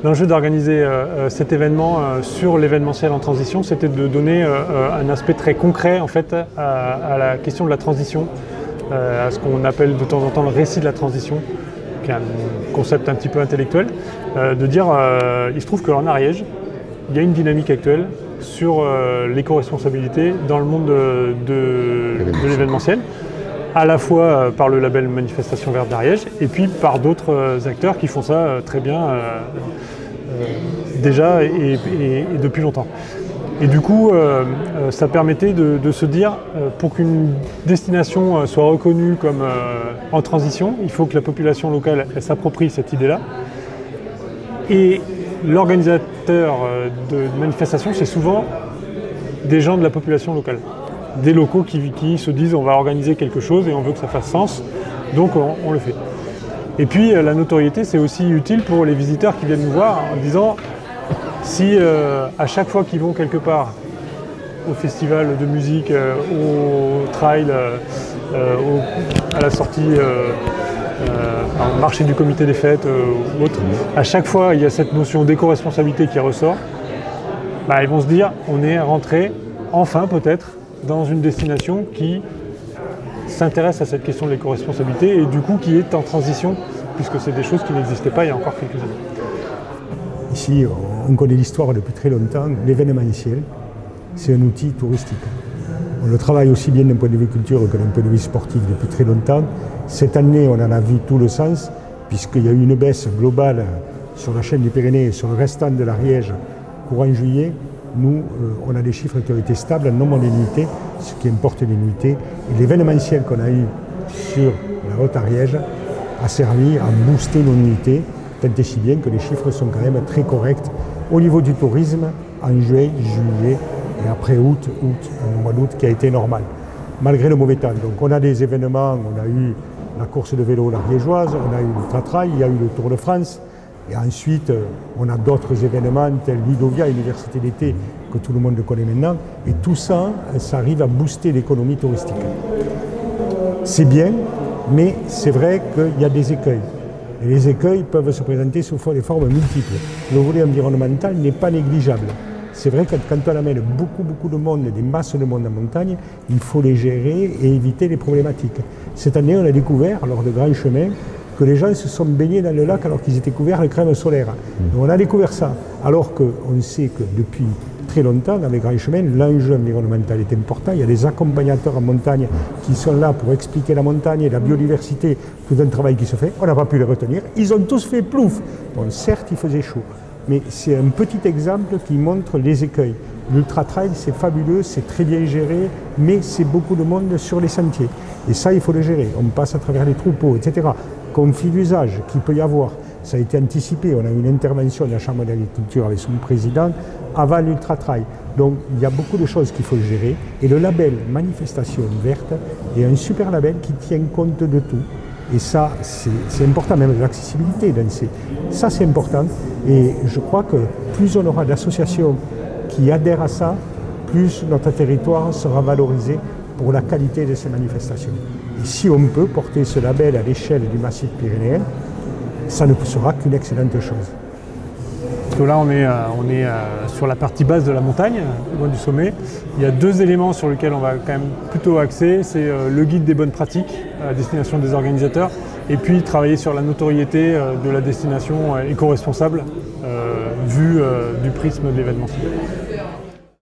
L'enjeu d'organiser cet événement sur l'événementiel en transition, c'était de donner un aspect très concret en fait, à la question de la transition, à ce qu'on appelle de temps en temps le récit de la transition, qui est un concept un petit peu intellectuel, de dire il se trouve qu'en Ariège, il y a une dynamique actuelle sur l'éco-responsabilité dans le monde de l'événementiel, à la fois par le label Manifestation Verte d'Ariège et puis par d'autres acteurs qui font ça très bien déjà et depuis longtemps. Et du coup, ça permettait de se dire, pour qu'une destination soit reconnue comme en transition, il faut que la population locale s'approprie cette idée-là. Et l'organisateur de manifestations, c'est souvent des gens de la population locale. Des locaux qui se disent on va organiser quelque chose et on veut que ça fasse sens, donc on le fait. Et puis la notoriété, c'est aussi utile pour les visiteurs qui viennent nous voir en disant si à chaque fois qu'ils vont quelque part, au festival de musique, au trail, à la sortie, au marché du comité des fêtes ou autre, à chaque fois il y a cette notion d'éco-responsabilité qui ressort, bah, ils vont se dire on est rentré enfin peut-être dans une destination qui s'intéresse à cette question de l'éco-responsabilité et du coup qui est en transition, puisque c'est des choses qui n'existaient pas il y a encore quelques années. Ici, on connaît l'histoire depuis très longtemps. L'événementiel, c'est un outil touristique. On le travaille aussi bien d'un point de vue culture que d'un point de vue sportif depuis très longtemps. Cette année, on en a vu tout le sens, puisqu'il y a eu une baisse globale sur la chaîne des Pyrénées et sur le restant de l'Ariège courant juillet. Nous, on a des chiffres qui ont été stables en nombre d'unités, ce qui importe les unités. Et l'événementiel qu'on a eu sur la Haute-Ariège a servi à booster nos unités, tant et si bien que les chiffres sont quand même très corrects au niveau du tourisme en juin, juillet et après août, un mois d'août qui a été normal, malgré le mauvais temps. Donc on a des événements, on a eu la course de vélo l'Ariégeoise, on a eu le Tratrail, il y a eu le Tour de France. Et ensuite, on a d'autres événements tels l'Idovia, Université d'été, que tout le monde connaît maintenant. Et tout ça, ça arrive à booster l'économie touristique. C'est bien, mais c'est vrai qu'il y a des écueils. Et les écueils peuvent se présenter sous des formes multiples. Le volet environnemental n'est pas négligeable. C'est vrai que quand on amène beaucoup de monde, des masses de monde en montagne, il faut les gérer et éviter les problématiques. Cette année, on a découvert, lors de grands chemins, que les gens se sont baignés dans le lac alors qu'ils étaient couverts de crème solaire. Donc on a découvert ça, alors qu'on sait que depuis très longtemps, dans les grands chemins, l'enjeu environnemental est important. Il y a des accompagnateurs en montagne qui sont là pour expliquer la montagne et la biodiversité, tout un travail qui se fait. On n'a pas pu les retenir. Ils ont tous fait plouf. Bon, certes, il faisait chaud, mais c'est un petit exemple qui montre les écueils. L'ultra-trail, c'est fabuleux, c'est très bien géré, mais c'est beaucoup de monde sur les sentiers. Et ça, il faut le gérer. On passe à travers les troupeaux, etc. Conflit d'usage qu'il peut y avoir. Ça a été anticipé. On a eu une intervention de la Chambre d'agriculture avec son président avant l'ultra-trail. Donc, il y a beaucoup de choses qu'il faut gérer. Et le label Manifestation Verte est un super label qui tient compte de tout. Et ça, c'est important, même de l'accessibilité. Ça, c'est important. Et je crois que plus on aura d'associations qui adhèrent à ça, plus notre territoire sera valorisé pour la qualité de ces manifestations. Et si on peut porter ce label à l'échelle du massif pyrénéen, ça ne sera qu'une excellente chose. Parce que là, on est sur la partie basse de la montagne, loin du sommet. Il y a deux éléments sur lesquels on va quand même plutôt axer. C'est le guide des bonnes pratiques à destination des organisateurs et puis travailler sur la notoriété de la destination éco-responsable vue du prisme de l'événementiel.